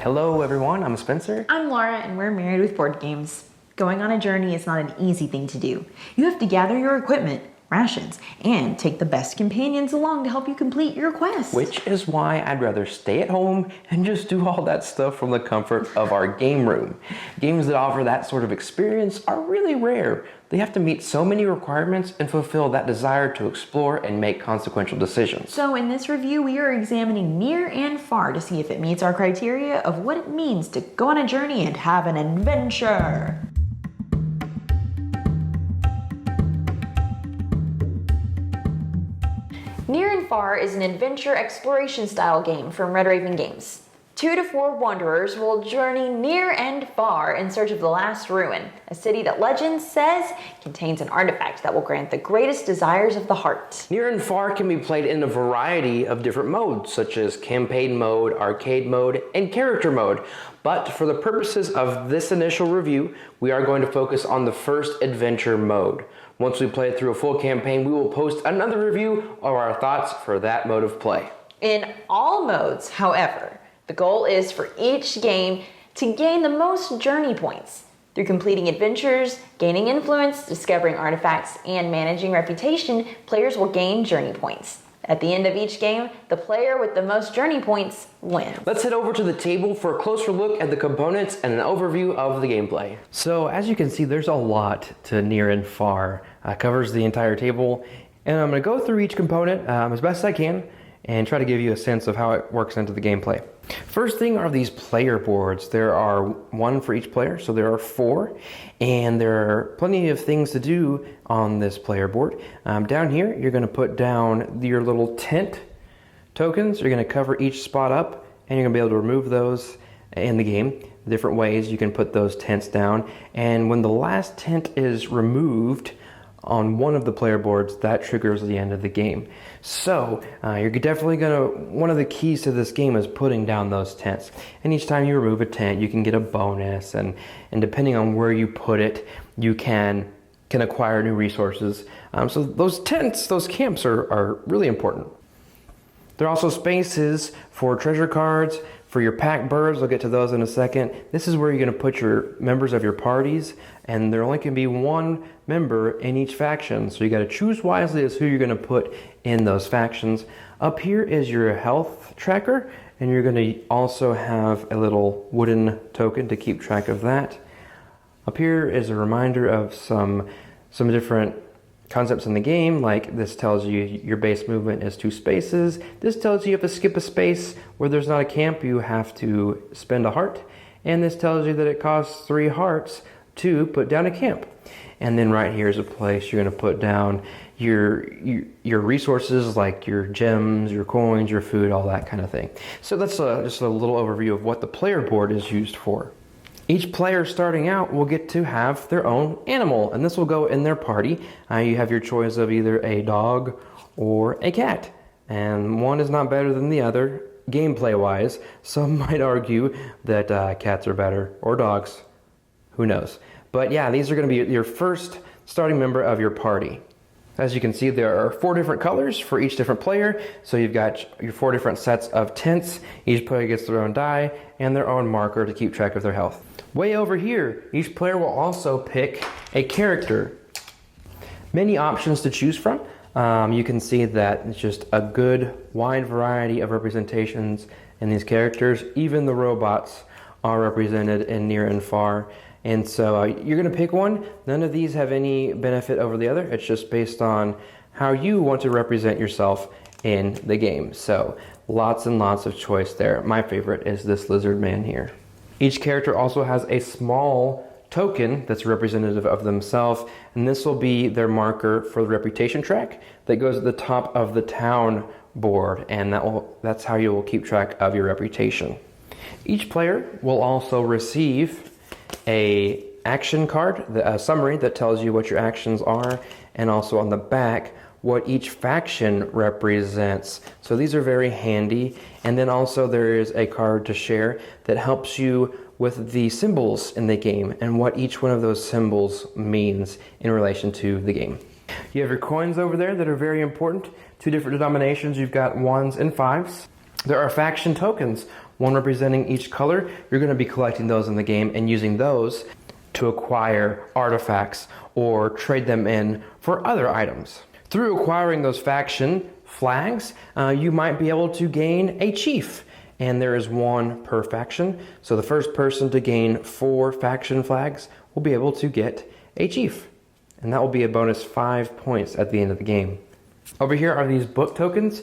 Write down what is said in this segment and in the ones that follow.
Hello everyone, I'm Spencer. I'm Laura, and we're Married with Board Games. Going on a journey is not an easy thing to do. You have to gather your equipment, rations, and take the best companions along to help you complete your quest. Which is why I'd rather stay at home and just do all that stuff from the comfort of our game room. Games that offer that sort of experience are really rare. They have to meet so many requirements and fulfill that desire to explore and make consequential decisions. So in this review, we are examining Near and Far to see if it meets our criteria of what it means to go on a journey and have an adventure. Near and Far is an adventure exploration style game from Red Raven Games. 2 to 4 wanderers will journey near and far in search of the last ruin, a city that legend says contains an artifact that will grant the greatest desires of the heart. Near and Far can be played in a variety of different modes, such as campaign mode, arcade mode, and character mode. But for the purposes of this initial review, we are going to focus on the first adventure mode. Once we play through a full campaign, we will post another review of our thoughts for that mode of play. In all modes, however, the goal is for each game to gain the most journey points. Through completing adventures, gaining influence, discovering artifacts, and managing reputation, players will gain journey points. At the end of each game, the player with the most journey points wins. Let's head over to the table for a closer look at the components and an overview of the gameplay. So as you can see, there's a lot to Near and Far. Covers the entire table, and I'm going to go through each component as best as I can and try to give you a sense of how it works into the gameplay. First thing are these player boards. There are 1 for each player, so there are 4, and there are plenty of things to do on this player board. Down here, you're going to put down your little tent tokens. You're going to cover each spot up, and you're going to be able to remove those in the game. Different ways you can put those tents down, and when the last tent is removed on one of the player boards, that triggers the end of the game. So you're definitely one of the keys to this game is putting down those tents. And each time you remove a tent, you can get a bonus, and depending on where you put it, you can acquire new resources. So those tents, those camps are really important. There are also spaces for treasure cards, for your pack birds. I'll get to those in a second. This is where you're going to put your members of your parties, and there only can be 1 member in each faction, so you got to choose wisely as who you're going to put in those factions. Up here is your health tracker, and you're going to also have a little wooden token to keep track of that. Up here is a reminder of some different concepts in the game, like this tells you your base movement is 2 spaces. This tells you if you skip a space where there's not a camp, you have to spend a heart. And this tells you that it costs 3 hearts to put down a camp. And then right here is a place you're going to put down your resources, like your gems, your coins, your food, all that kind of thing. So that's just a little overview of what the player board is used for. Each player starting out will get to have their own animal, and this will go in their party. You have your choice of either a dog or a cat, and one is not better than the other gameplay-wise. Some might argue that cats are better, or dogs. Who knows? But yeah, these are going to be your first starting member of your party. As you can see, there are 4 different colors for each different player. So you've got your 4 different sets of tents. Each player gets their own die and their own marker to keep track of their health. Way over here, each player will also pick a character. Many options to choose from. You can see that it's just a good wide variety of representations in these characters. Even the robots are represented in Near and Far. And so you're going to pick one. None of these have any benefit over the other. It's just based on how you want to represent yourself in the game. So lots and lots of choice there. My favorite is this lizard man here. Each character also has a small token that's representative of themselves, and this will be their marker for the reputation track that goes at the top of the town board, and that's how you will keep track of your reputation. Each player will also receive a action card, a summary that tells you what your actions are, and also on the back what each faction represents. So these are very handy. And then also there is a card to share that helps you with the symbols in the game and what each one of those symbols means in relation to the game. You have your coins over there that are very important. 2 different denominations. You've got 1s and 5s. There are faction tokens, one representing each color. You're going to be collecting those in the game and using those to acquire artifacts or trade them in for other items. Through acquiring those faction flags, you might be able to gain a chief. And there is 1 per faction. So the first person to gain 4 faction flags will be able to get a chief. And that will be a bonus 5 points at the end of the game. Over here are these book tokens.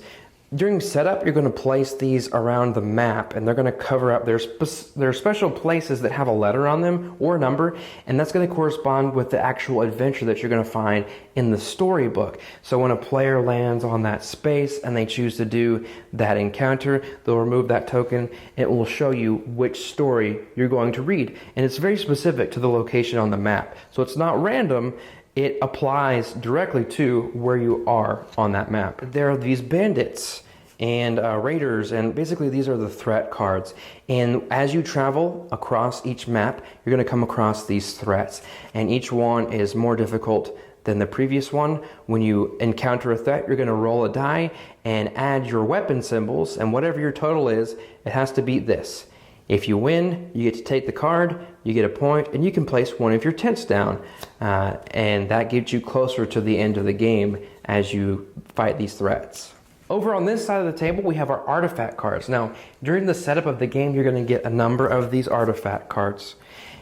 During setup, you're going to place these around the map, and they're going to cover up. There are special places that have a letter on them or a number, and that's going to correspond with the actual adventure that you're going to find in the storybook. So when a player lands on that space and they choose to do that encounter, they'll remove that token. It will show you which story you're going to read, and it's very specific to the location on the map. So it's not random. It applies directly to where you are on that map. There are these bandits and raiders, and basically these are the threat cards. And as you travel across each map, you're going to come across these threats, and each one is more difficult than the previous one. When you encounter a threat, you're going to roll a die and add your weapon symbols, and whatever your total is, it has to beat this. If you win, you get to take the card, you get a point, and you can place one of your tents down. And that gets you closer to the end of the game as you fight these threats. Over on this side of the table, we have our artifact cards. Now, during the setup of the game, you're going to get a number of these artifact cards.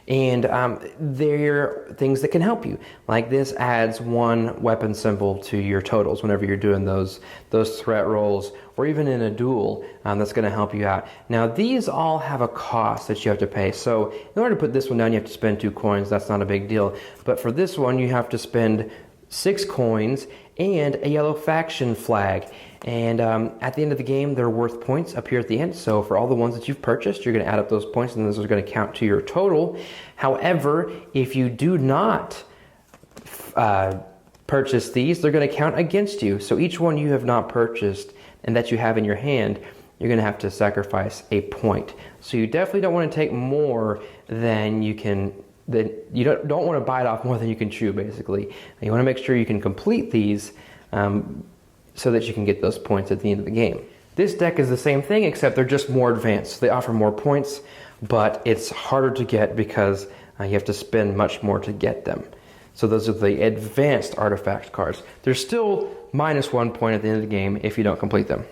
And they're things that can help you. Like this adds 1 weapon symbol to your totals whenever you're doing those threat rolls, or even in a duel. That's going to help you out. Now these all have a cost that you have to pay. So in order to put this one down, you have to spend 2 coins. That's not a big deal. But for this one, you have to spend 6 coins and a yellow faction flag. And at the end of the game, they're worth points up here at the end. So for all the ones that you've purchased, you're going to add up those points, and those are going to count to your total. However, if you do not purchase these, they're going to count against you. So each one you have not purchased and that you have in your hand, you're going to have to sacrifice a point. So you definitely don't want to take more than you can. That you don't want to bite off more than you can chew, basically. And you want to make sure you can complete these so that you can get those points at the end of the game. This deck is the same thing, except they're just more advanced. They offer more points, but it's harder to get because you have to spend much more to get them. So those are the advanced artifact cards. They're still -1 point at the end of the game if you don't complete them.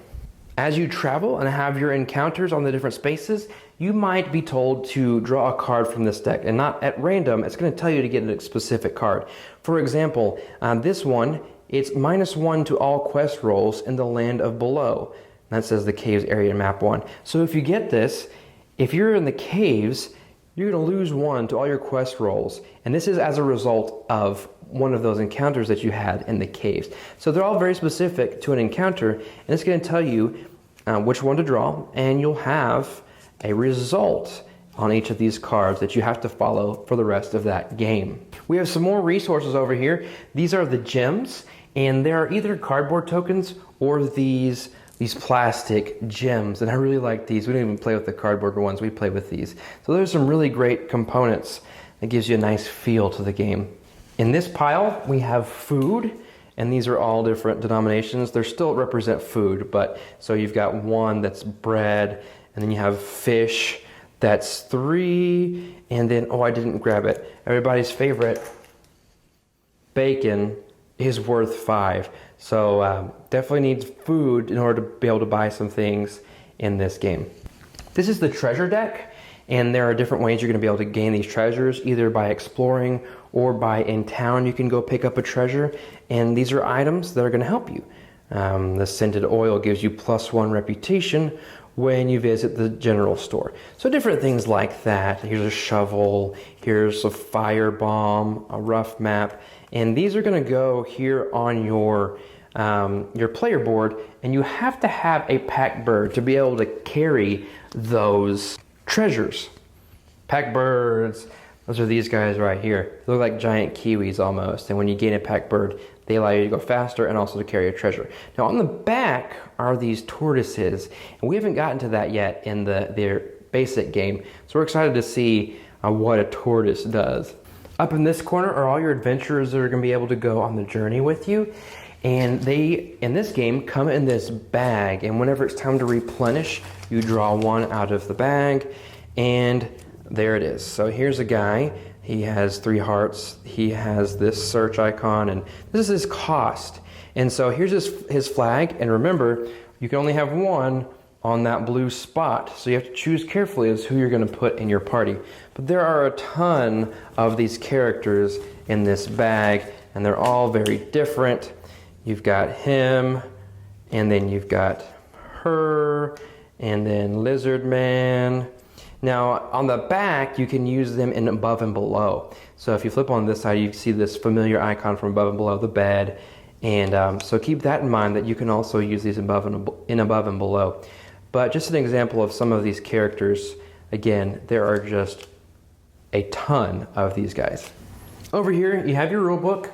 As you travel and have your encounters on the different spaces, you might be told to draw a card from this deck, and not at random. It's going to tell you to get a specific card. For example, this one, it's -1 to all quest rolls in the land of below. That says the caves area in map 1. So if you get this, if you're in the caves, you're going to lose 1 to all your quest rolls. And this is as a result of one of those encounters that you had in the caves. So they're all very specific to an encounter, and it's going to tell you which one to draw, and you'll have a result on each of these cards that you have to follow for the rest of that game. We have some more resources over here. These are the gems, and there are either cardboard tokens or these plastic gems, and I really like these. We don't even play with the cardboard ones, we play with these. So there's some really great components that gives you a nice feel to the game. In this pile, we have food, and these are all different denominations. They still represent food, but so you've got 1 that's bread, and then you have fish, that's 3, and then, oh, I didn't grab it. Everybody's favorite, bacon, is worth 5. So definitely needs food in order to be able to buy some things in this game. This is the treasure deck, and there are different ways you're going to be able to gain these treasures, either by exploring or by in town you can go pick up a treasure, and these are items that are going to help you. The scented oil gives you +1 reputation when you visit the general store. So different things like that. Here's a shovel, here's a fire bomb, a rough map, and these are going to go here on your player board, and you have to have a pack bird to be able to carry those treasures. Pack birds, those are these guys right here. They look like giant kiwis almost, and when you gain a pack bird, They allow you to go faster and also to carry a treasure. Now on the back are these tortoises, and we haven't gotten to that yet in their basic game, so we're excited to see what a tortoise does. Up in this corner are all your adventurers that are going to be able to go on the journey with you, and they, in this game, come in this bag, and whenever it's time to replenish, you draw one out of the bag, and there it is. So here's a guy. He has 3 hearts. He has this search icon, and this is his cost. And so here's his flag, and remember, you can only have one on that blue spot, so you have to choose carefully as who you're going to put in your party. But there are a ton of these characters in this bag, and they're all very different. You've got him, and then you've got her, and then Lizard Man. Now, on the back, you can use them in above and below. So if you flip on this side, you see this familiar icon from above and below the bed. And so keep that in mind, that you can also use these above and below. But just an example of some of these characters, again, there are just a ton of these guys. Over here, you have your rule book,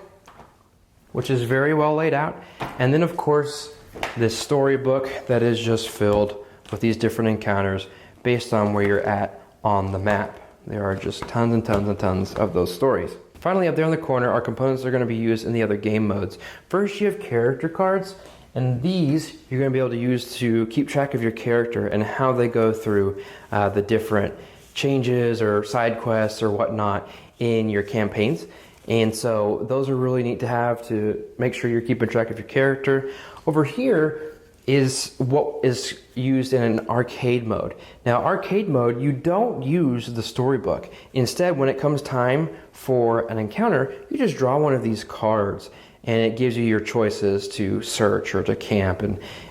which is very well laid out. And then, of course, this storybook that is just filled with these different encounters based on where you're at on the map. There are just tons and tons and tons of those stories. Finally, up there in the corner are components that are going to be used in the other game modes. First, you have character cards, and these you're going to be able to use to keep track of your character and how they go through the different changes or side quests or whatnot in your campaigns. And so those are really neat to have to make sure you're keeping track of your character. Over here is what is used in an arcade mode. Now, arcade mode, you don't use the storybook. Instead, when it comes time for an encounter, you just draw one of these cards, and it gives you your choices to search or to camp,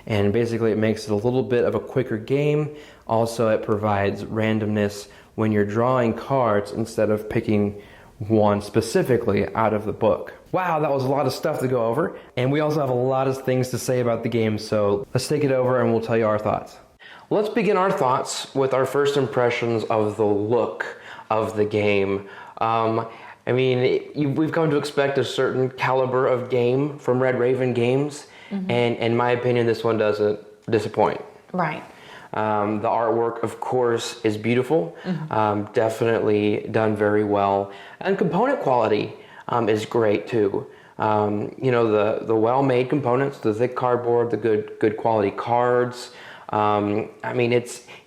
and basically it makes it a little bit of a quicker game. Also, it provides randomness when you're drawing cards instead of picking one specifically out of the book. Wow, that was a lot of stuff to go over, and we also have a lot of things to say about the game, so let's take it over and we'll tell you our thoughts. Let's begin our thoughts with our first impressions of the look of the game. We've come to expect a certain caliber of game from Red Raven Games, and in my opinion, this one doesn't disappoint. Right. The artwork, of course, is beautiful, definitely done very well, and component quality is great too. The well-made components, the thick cardboard, the good quality cards. You're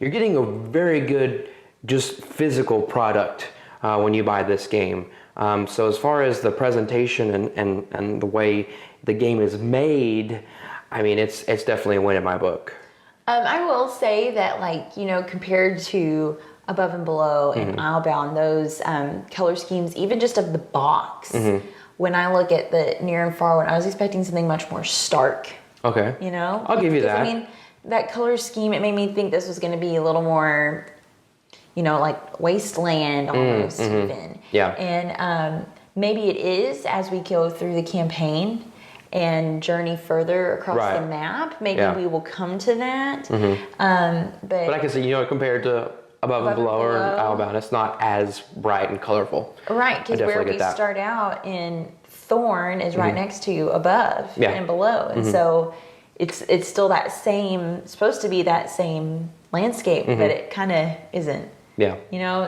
getting a very good, just physical product when you buy this game. So as far as the presentation and the way the game is made, it's definitely a win in my book. I will say that, compared to Above and Below and Islebound, those color schemes, even just of the box, when I look at the Near and Far One, I was expecting something much more stark. Okay. I'll give you that. That color scheme, it made me think this was going to be a little more, like wasteland almost even. Yeah. And maybe it is as we go through the campaign and journey further across the map. Maybe we will come to that. But I can see, compared to Above and Below or Islebound, it's not as bright and colorful. Right, because where we start out in Thorn is right next to Above and Below. And so it's still that same, supposed to be that same landscape, but it kind of isn't. Yeah.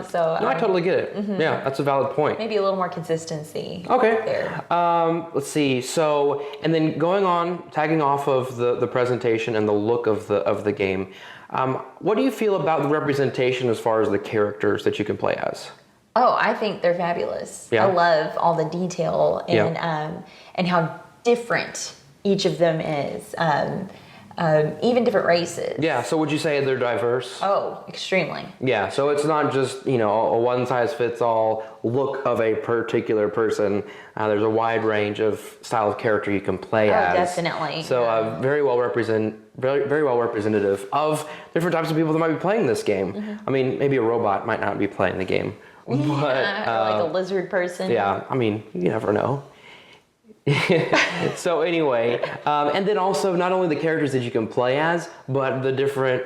So... No, I totally get it. Yeah, that's a valid point. Maybe a little more consistency. Okay. There. Let's see. So, and then tagging off of the presentation and the look of the game, what do you feel about the representation as far as the characters that you can play as? Oh, I think they're fabulous. Yeah. I love all the detail and how different each of them is. Even different races. Yeah, so would you say they're diverse? Oh, extremely. Yeah, so it's not just, a one-size-fits-all look of a particular person. There's a wide range of style of character you can play as. Definitely. So very well representative of different types of people that might be playing this game. Maybe a robot might not be playing the game. But, or like a lizard person. Yeah, you never know. So anyway, and then also not only the characters that you can play as, but the different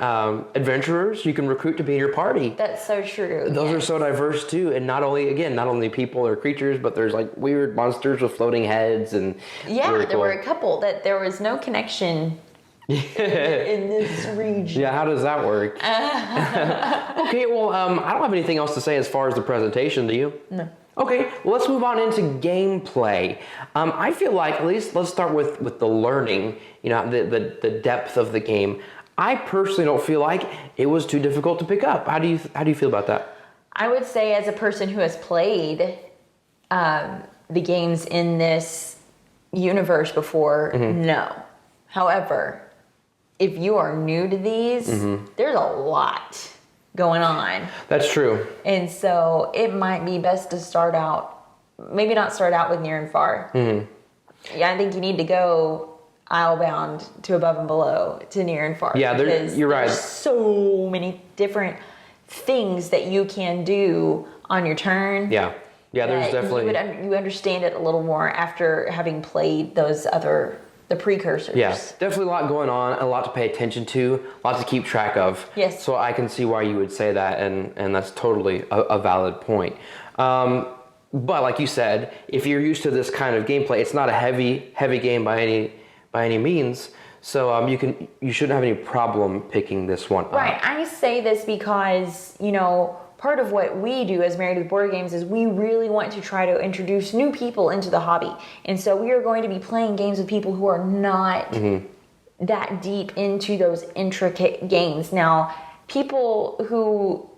adventurers you can recruit to be in your party. That's so true. Those are yes. so diverse too, and not only people or creatures, but there's like weird monsters with floating heads and Yeah, very there cool. were a couple that there was no connection in this region. Yeah, how does that work? Okay, well, I don't have anything else to say as far as the presentation. Do you? No. Okay, well, let's move on into gameplay. I feel like, at least let's start with the learning, the depth of the game. I personally don't feel like it was too difficult to pick up. How do you feel about that? I would say, as a person who has played the games in this universe before, no. However, if you are new to these, there's a lot going on. That's true. And so it might be best to maybe not start out with near and far. Yeah, I think you need to go Islebound to Above and Below to near and far. Yeah, because you're right. There's so many different things that you can do on your turn. Yeah, there's that definitely... you understand it a little more after having played the precursors. Yeah, definitely a lot going on, a lot to pay attention to, a lot to keep track of. Yes. So I can see why you would say that, and that's totally a valid point. But like you said, if you're used to this kind of gameplay, it's not a heavy game by any means. So you shouldn't have any problem picking this one up. Right. I say this because, part of what we do as Married with Board Games is we really want to try to introduce new people into the hobby. And so we are going to be playing games with people who are not that deep into those intricate games. Now, people who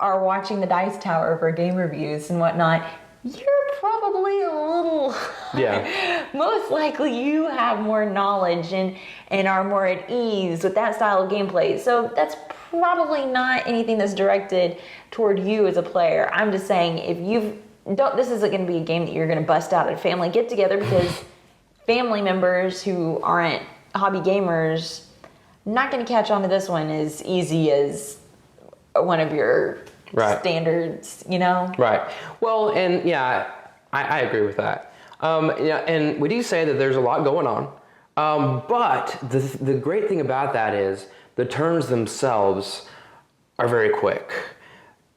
are watching the Dice Tower for game reviews and whatnot, you're probably a little... Yeah. Most likely you have more knowledge and are more at ease with that style of gameplay. So that's probably not anything that's directed toward you as a player. I'm just saying, this isn't going to be a game that you're going to bust out at a family get together, because family members who aren't hobby gamers not going to catch on to this one as easy as one of your standards, Right. Well, and yeah, I agree with that. And we do say that there's a lot going on. But the great thing about that is the turns themselves are very quick.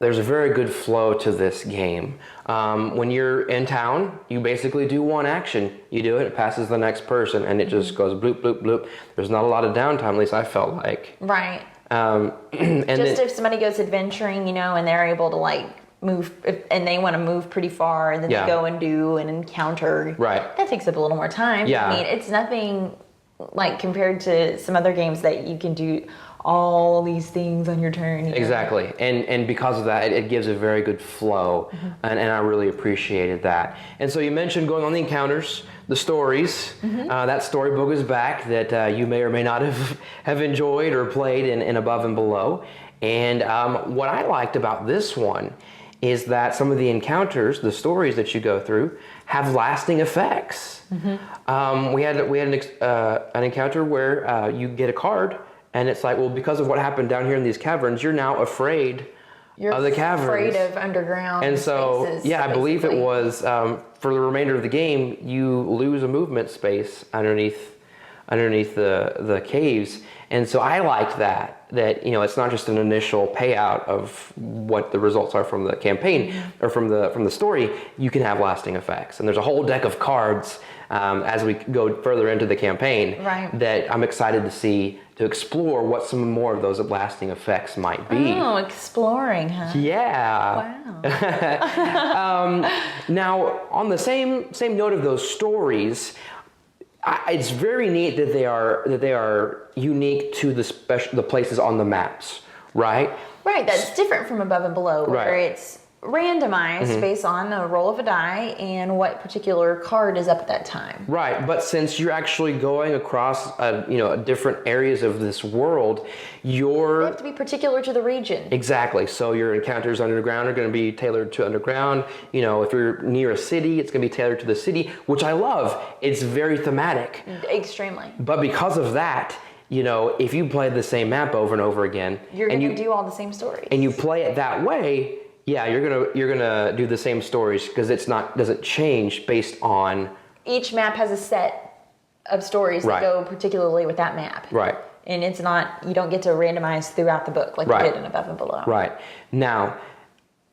There's a very good flow to this game. When you're in town, you basically do one action. You do it, it passes the next person, and it just goes bloop, bloop, bloop. There's not a lot of downtime, at least I felt like. Right. And if somebody goes adventuring, and they're able to move, and they want to move pretty far, and then they go and do an encounter. Right. That takes up a little more time. Yeah. I mean, it's nothing compared to some other games that you can do all these things on your turn. Exactly. And because of that, it gives a very good flow. And I really appreciated that. And so you mentioned going on the encounters, the stories. That storybook is back that you may or may not have enjoyed or played in Above and Below. And what I liked about this one is that some of the encounters, the stories that you go through, have lasting effects. We had an encounter where you get a card, and it's like, well, because of what happened down here in these caverns, you're now afraid of the caverns. Afraid of underground And so, spaces, I believe it basically. was for the remainder of the game, you lose a movement space underneath the caves. And so I liked that it's not just an initial payout of what the results are from the campaign or from the story. You can have lasting effects, and there's a whole deck of cards as we go further into the campaign that I'm excited to explore what some more of those lasting effects might be. Oh, exploring, huh? Yeah. Wow. Now, on the same note of those stories, it's very neat that they are unique to the places on the maps, right? Right, that's different from Above and Below, where Right. it's randomized based on the roll of a die and what particular card is up at that time. Right, but since you're actually going across, different areas of this world, You have to be particular to the region. Exactly. So your encounters underground are going to be tailored to underground. If you're near a city, it's going to be tailored to the city, which I love. It's very thematic. Extremely. But because of that, if you play the same map over and over again, You're going to do all the same stories. and you play it that way, you're gonna do the same stories because doesn't change based on each map has a set of stories Right. that go particularly with that map. Right. And it's not, you don't get to randomize throughout the book like Right. you did in Above and Below. Right. Now,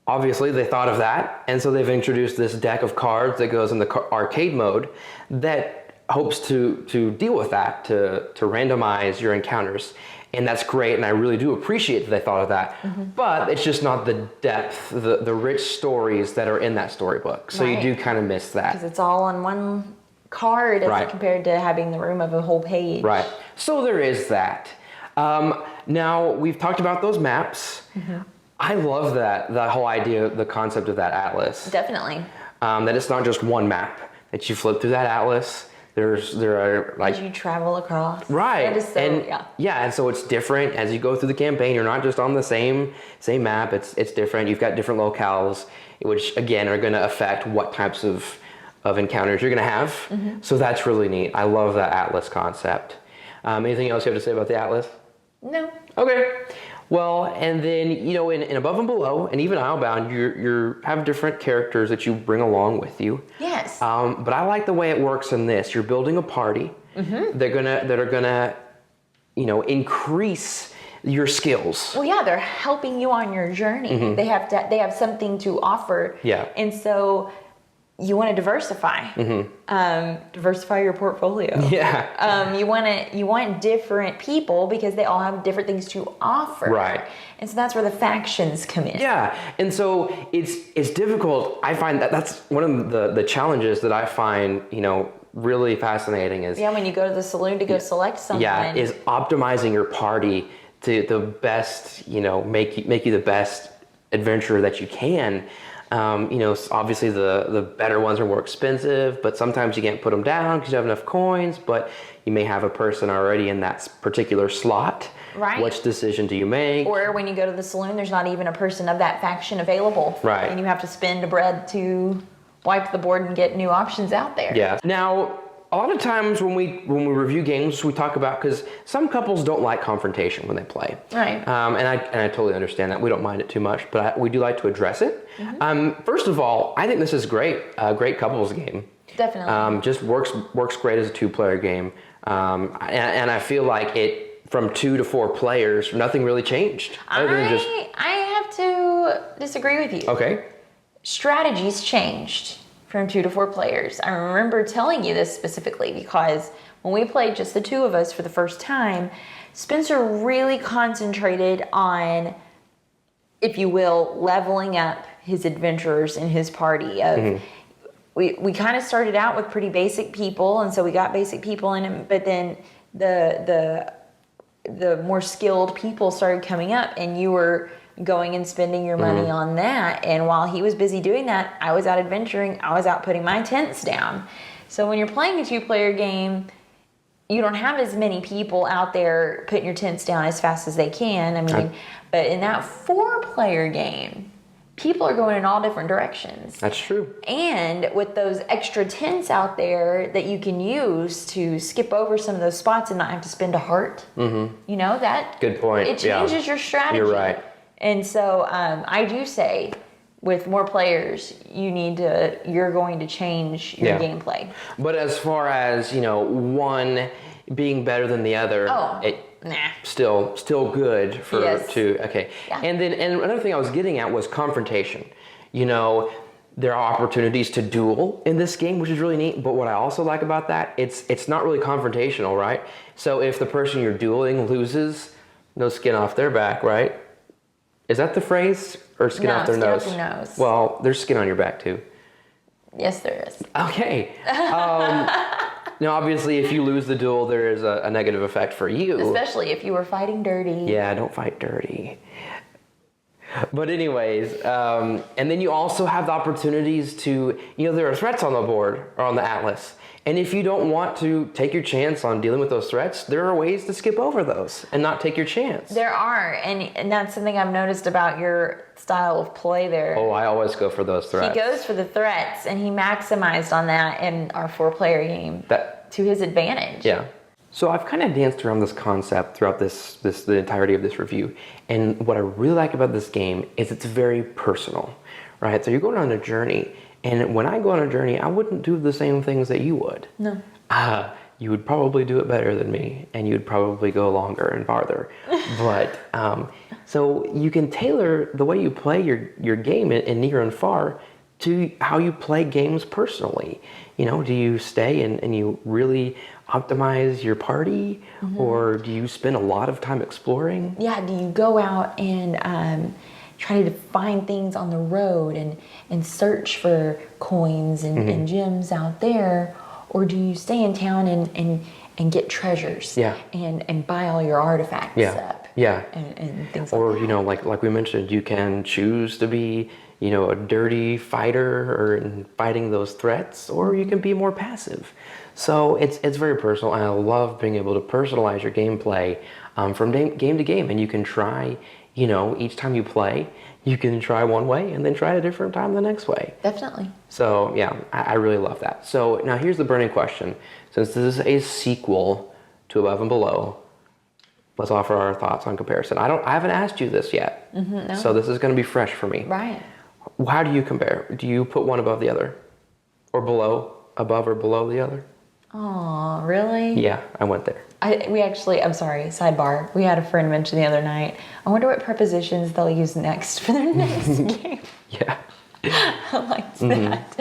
obviously they thought of that, and so they've introduced this deck of cards that goes in the arcade mode that hopes to deal with that, to randomize your encounters. And that's great, and I really do appreciate that they thought of that. But it's just not the depth, the rich stories that are in that storybook. So you Right. do kind of miss that. Because it's all on one card as Right. compared to having the room of a whole page. Right. So there is that. Now we've talked about those maps. I love that whole idea, the concept of that atlas. Definitely. That it's not just one map. That you flip through that atlas. There are like As you travel across. right, That is so, and yeah. and so it's different as you go through the campaign. You're not just on the same map. It's different. You've got different locales, which again are going to affect what types of encounters you're going to have. So that's really neat. I love that atlas concept. Anything else you have to say about the atlas? No. Okay. Well, and then in Above and Below, and even Islebound, you have different characters that you bring along with you. Yes. But I like the way it works in this. You're building a party. That are gonna increase your skills. Well, yeah, they're helping you on your journey. They have something to offer. Yeah. And so you want to diversify. Diversify your portfolio. Yeah. You want different people because they all have different things to offer. Right. And so that's where the factions come in. Yeah, and so it's difficult. I find that's one of the challenges that I find really fascinating is Yeah, when you go to the saloon to go select someone. is optimizing your party to the best, make you the best adventurer that you can. Obviously the better ones are more expensive, but sometimes you can't put them down because you have enough coins, but you may have a person already in that particular slot. Right. Which decision do you make? Or when you go to the saloon, there's not even a person of that faction available. Right. And you have to spend a bread to wipe the board and get new options out there. Yeah. Now, a lot of times when we review games, we talk about, because some couples don't like confrontation when they play. Right. And I totally understand that. We don't mind it too much, but we do like to address it. First of all, I think this is great. A great couples game. Definitely. Just works great as a 2-player game. And I feel like it, from 2 to 4 players, nothing really changed. I have to disagree with you. Okay. Strategies changed from 2 to 4 players. I remember telling you this specifically because when we played just the 2 of us for the first time, Spencer really concentrated on, if you will, leveling up his adventurers in his party. We kind of started out with pretty basic people, and so we got basic people in him, but then the more skilled people started coming up, and you were going and spending your money on that. And while he was busy doing that, I was out adventuring. I was out putting my tents down. So when you're playing a 2-player game, you don't have as many people out there putting your tents down as fast as they can. But in that 4-player game, people are going in all different directions. That's true. And with those extra tents out there that you can use to skip over some of those spots and not have to spend a heart, that Good point. it changes your strategy. You're right. And so I do say, with more players, you're going to change your gameplay. But as far as one being better than the other, Nah. still good for Yes. two. Okay. Yeah. And another thing I was getting at was confrontation. There are opportunities to duel in this game, which is really neat. But what I also like about that, it's not really confrontational, right? So if the person you're dueling loses, no skin off their back, right? Is that the phrase? Or skin off their skin nose? off your nose. Well, there's skin on your back too. Yes, there is. Okay. Now, obviously, if you lose the duel, there is a negative effect for you. Especially if you were fighting dirty. Yeah, don't fight dirty. But anyways, and then you also have the opportunities to, there are threats on the board or on the atlas. And if you don't want to take your chance on dealing with those threats, there are ways to skip over those and not take your chance. There are, and that's something I've noticed about your style of play there. Oh, I always go for those threats. He goes for the threats, and he maximized on that in our 4-player game to his advantage. Yeah. So I've kind of danced around this concept throughout the entirety of this review. And what I really like about this game is it's very personal, right? So you're going on a journey, And when I go on a journey, I wouldn't do the same things that you would. No. You would probably do it better than me, and you'd probably go longer and farther. But so you can tailor the way you play your game in near and far to how you play games personally. You know, do you stay and you really optimize your party, or do you spend a lot of time exploring? Yeah, do you go out and try to find things on the road and search for coins and gems out there? Or do you stay in town and get treasures? Yeah. And buy all your artifacts up? Yeah. And things Or, like that. you know, like we mentioned, you can choose to be, you know, a dirty fighter or in fighting those threats, or you can be more passive. So it's very personal, and I love being able to personalize your gameplay from game to game. And you can try, you know, each time you play, you can try one way and then try a different time the next way. Definitely. So yeah, I really love that. So now here's the burning question. Since this is a sequel to Above and Below, let's offer our thoughts on comparison. I haven't asked you this yet. No. So this is going to be fresh for me. Right. How do you compare? Do you put one above the other? Or below, above or below the other? Oh, really? Yeah, I went there. I'm sorry, sidebar. We had a friend mention the other night, I wonder what prepositions they'll use next for their next game. Yeah. I liked that.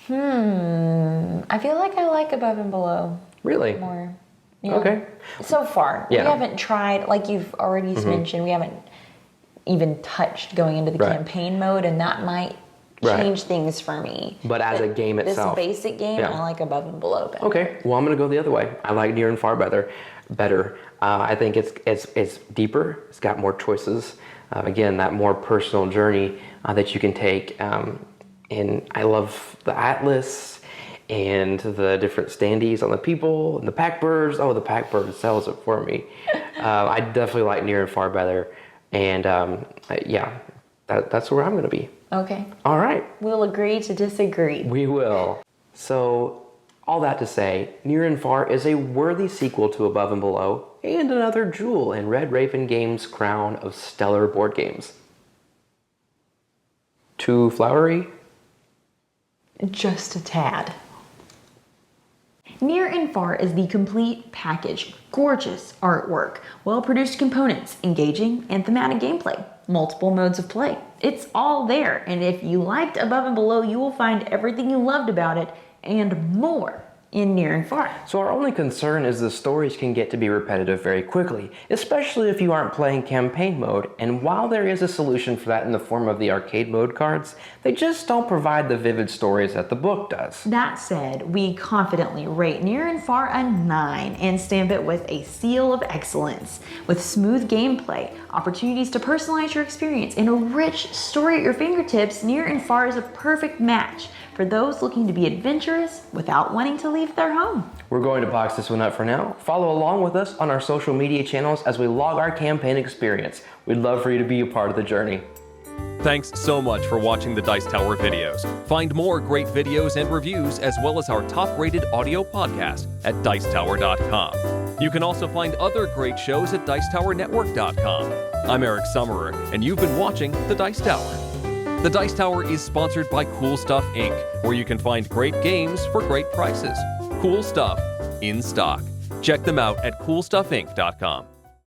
I feel like I like Above and Below Really? more. Yeah. Okay. So far. Yeah. We haven't tried, like you've already mentioned, we haven't even touched going into the Right. campaign mode, and that might Right. change things for me. But as a game itself. This basic game, Yeah. I like Above and Below better. Okay, well, I'm gonna go the other way. I like Near and Far better. I think it's deeper. It's got more choices. Again, that more personal journey that you can take. And I love the atlas and the different standees on the people and the pack birds. Oh, the pack bird sells it for me. I definitely like Near and Far better. And yeah, that's where I'm gonna be. Okay. All right. We'll agree to disagree. We will. So, all that to say, Near and Far is a worthy sequel to Above and Below, and another jewel in Red Raven Games' crown of stellar board games. Too flowery? Just a tad. Near and Far is the complete package. Gorgeous artwork, well-produced components, engaging and thematic gameplay, multiple modes of play. It's all there, and if you liked Above and Below, you will find everything you loved about it and more in Near and Far. So our only concern is the stories can get to be repetitive very quickly, especially if you aren't playing campaign mode, and while there is a solution for that in the form of the arcade mode cards, they just don't provide the vivid stories that the book does. That said, we confidently rate Near and Far a 9 and stamp it with a seal of excellence. With smooth gameplay, opportunities to personalize your experience, and a rich story at your fingertips, Near and Far is a perfect match for those looking to be adventurous without wanting to leave their home. We're going to box this one up for now. Follow along with us on our social media channels as we log our campaign experience. We'd love for you to be a part of the journey. Thanks so much for watching the Dice Tower videos. Find more great videos and reviews, as well as our top-rated audio podcast at Dicetower.com. You can also find other great shows at Dicetowernetwork.com. I'm Eric Summerer, and you've been watching The Dice Tower. The Dice Tower is sponsored by Cool Stuff Inc., where you can find great games for great prices. Cool stuff in stock. Check them out at CoolStuffInc.com.